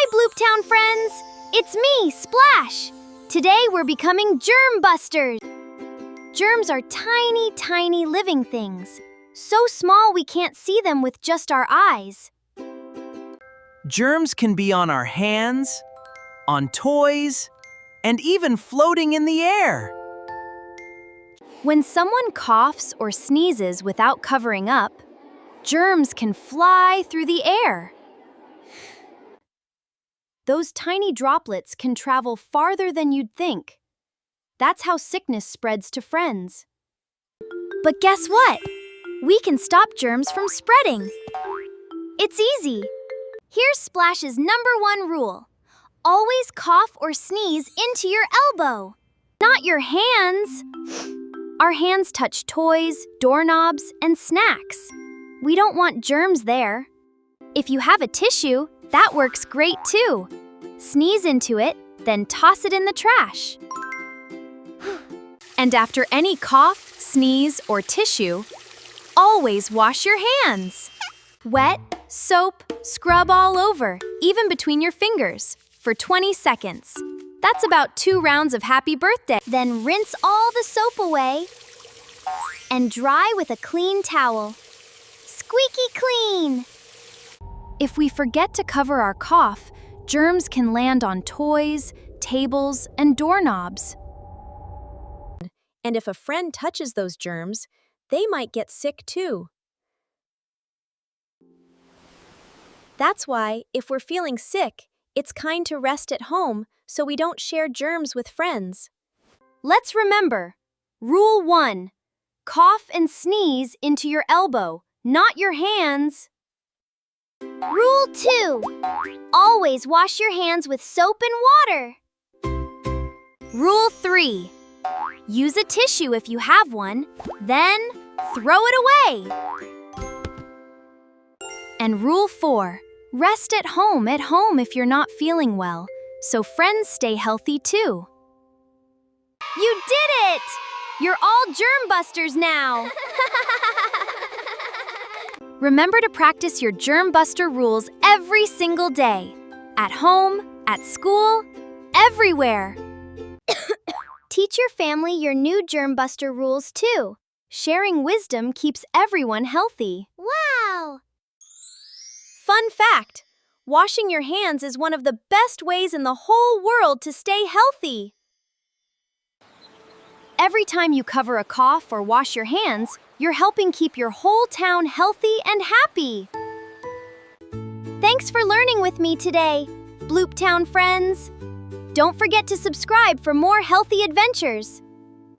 Hi, Bloop Town friends! It's me, Splash! Today we're becoming Germ Busters! Germs are tiny, tiny living things. So small we can't see them with just our eyes. Germs can be on our hands, on toys, and even floating in the air. When someone coughs or sneezes without covering up, germs can fly through the air. Those tiny droplets can travel farther than you'd think. That's how sickness spreads to friends. But guess what? We can stop germs from spreading. It's easy. Here's Splash's #1 rule. Always cough or sneeze into your elbow, not your hands. Our hands touch toys, doorknobs, and snacks. We don't want germs there. If you have a tissue, that works great too. Sneeze into it, then toss it in the trash. And after any cough, sneeze, or tissue, always wash your hands. Wet, soap, scrub all over, even between your fingers, for 20 seconds. That's about 2 rounds of happy birthday. Then rinse all the soap away and dry with a clean towel. Squeaky clean! If we forget to cover our cough, germs can land on toys, tables, and doorknobs. And if a friend touches those germs, they might get sick too. That's why, if we're feeling sick, it's kind to rest at home so we don't share germs with friends. Let's remember, Rule 1, cough and sneeze into your elbow, not your hands. Rule 2, always wash your hands with soap and water. Rule 3, use a tissue if you have one, then throw it away. And Rule 4, rest at home if you're not feeling well, so friends stay healthy too. You did it! You're all Germ Busters now! Remember to practice your Germ Buster rules every single day. At home, at school, everywhere. Teach your family your new Germ Buster rules too. Sharing wisdom keeps everyone healthy. Wow! Fun fact, washing your hands is one of the best ways in the whole world to stay healthy. Every time you cover a cough or wash your hands, you're helping keep your whole town healthy and happy. Thanks for learning with me today, Bloop Town friends. Don't forget to subscribe for more healthy adventures.